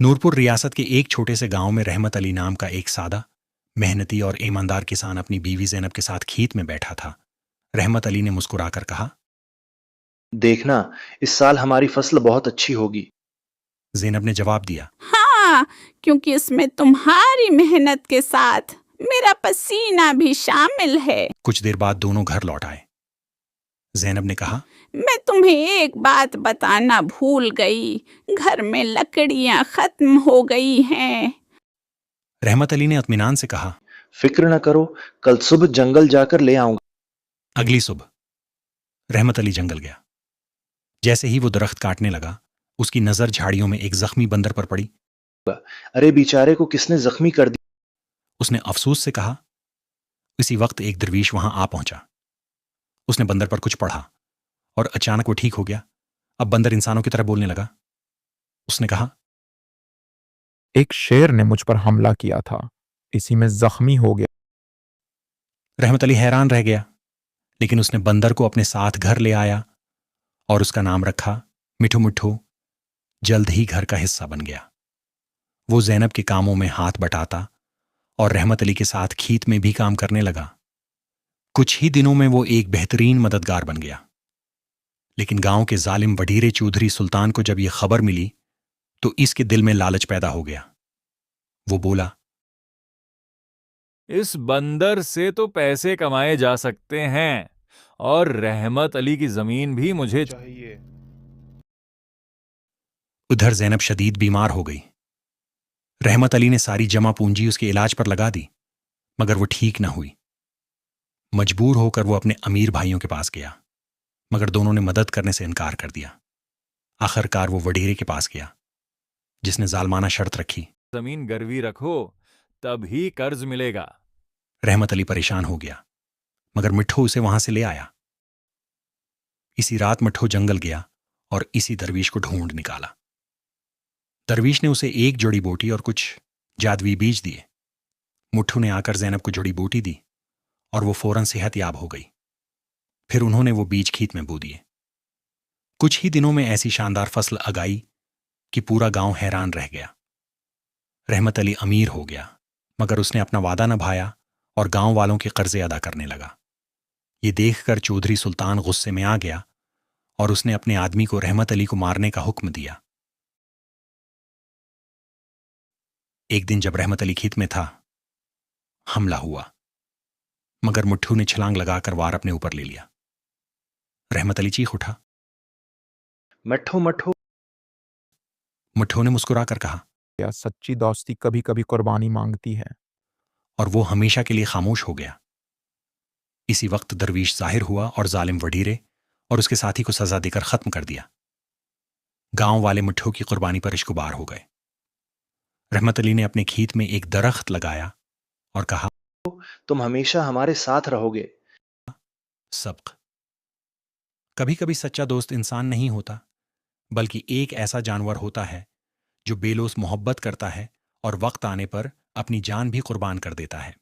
नूरपुर रियासत के एक छोटे से गांव में रहमत अली नाम का एक सादा, मेहनती और ईमानदार किसान अपनी बीवी जैनब के साथ खेत में बैठा था। रहमत अली ने मुस्कुराकर कहा। देखना, इस साल हमारी फसल बहुत अच्छी होगी। जैनब ने जवाब दिया। हाँ, क्योंकि इसमें तुम्हारी मेहनत के साथ मेरा पसीना भी शामिल है। कुछ देर बाद दोनों घर लौट आए। जैनब ने कहा, मैं तुम्हें एक बात बताना भूल गई, घर में लकड़ियां खत्म हो गई हैं। रहमत अली ने इत्मीनान से कहा। फिक्र न करो, कल सुबह जंगल जाकर ले आऊंगा। अगली सुबह रहमत अली जंगल गया। जैसे ही वो दरख्त काटने लगा, उसकी नजर झाड़ियों में एक जख्मी बंदर पर पड़ी। अरे बेचारे को किसने जख्मी कर दिया? उसने अफसोस से कहा। इसी वक्त एक दरवीश वहां आ पहुंचा। उसने बंदर पर कुछ पढ़ा और अचानक वो ठीक हो गया। अब बंदर इंसानों की तरह बोलने लगा। उसने कहा, एक शेर ने मुझ पर हमला किया था, इसी में जख्मी हो गया। रहमत अली हैरान रह गया, लेकिन उसने बंदर को अपने साथ घर ले आया और उसका नाम रखा मिठू मिठू। जल्द ही घर का हिस्सा बन गया। वो जैनब के कामों में हाथ बटाता और रहमत अली के साथ खेत में भी काम करने लगा। कुछ ही दिनों में वो एक बेहतरीन मददगार बन गया। लेकिन गांव के जालिम वडीरे चौधरी सुल्तान को जब यह खबर मिली तो इसके दिल में लालच पैदा हो गया। वो बोला, इस बंदर से तो पैसे कमाए जा सकते हैं और रहमत अली की जमीन भी मुझे चाहिए। उधर जैनब शदीद बीमार हो गई। रहमत अली ने सारी जमा पूंजी उसके इलाज पर लगा दी, मगर वो ठीक ना हुई। मजबूर होकर वो अपने अमीर भाइयों के पास गया, मगर दोनों ने मदद करने से इनकार कर दिया। आखिरकार वो वडीरे के पास गया, जिसने जालमाना शर्त रखी। जमीन गिरवी रखो, तभी कर्ज मिलेगा। रहमत अली परेशान हो गया, मगर मिठ्ठू उसे वहां से ले आया। इसी रात मिठ्ठू जंगल गया और इसी दरवीश को ढूंढ निकाला। दरवीश ने उसे एक जड़ी बूटी और कुछ जादवी बीज दिए। मिठ्ठू ने आकर जैनब को जड़ी बूटी दी और वो फौरन सेहतयाब हो गई। फिर उन्होंने वो बीज खेत में बो दिए। कुछ ही दिनों में ऐसी शानदार फसल अगाई कि पूरा गांव हैरान रह गया। रहमत अली अमीर हो गया, मगर उसने अपना वादा निभाया और गांव वालों के कर्जे अदा करने लगा। ये देखकर चौधरी सुल्तान गुस्से में आ गया और उसने अपने आदमी को रहमत अली को मारने का हुक्म दिया। एक दिन जब रहमत अली खेत में था, हमला हुआ, मगर मिठ्ठू ने छलांग लगाकर वार अपने ऊपर ले लिया। रहमत अली चीख उठा। मट्ठू मट्ठू। मिठ्ठू ने मुस्कुराकर कहा। क्या सच्ची दोस्ती कभी कभी कुर्बानी मांगती है। और वो हमेशा के लिए खामोश हो गया। इसी वक्त दरवीश जाहिर हुआ और जालिम वडीरे और उसके साथी को सजा देकर खत्म कर दिया। गांव वाले मिठ्ठू की कुर्बानी पर इश्कबार हो गए। रहमत अली ने अपने खेत में एक दरख्त लगाया और कहा, तुम हमेशा हमारे साथ रहोगे। सबक। कभी कभी सच्चा दोस्त इंसान नहीं होता, बल्कि एक ऐसा जानवर होता है जो बेलोस मोहब्बत करता है और वक्त आने पर अपनी जान भी कुर्बान कर देता है।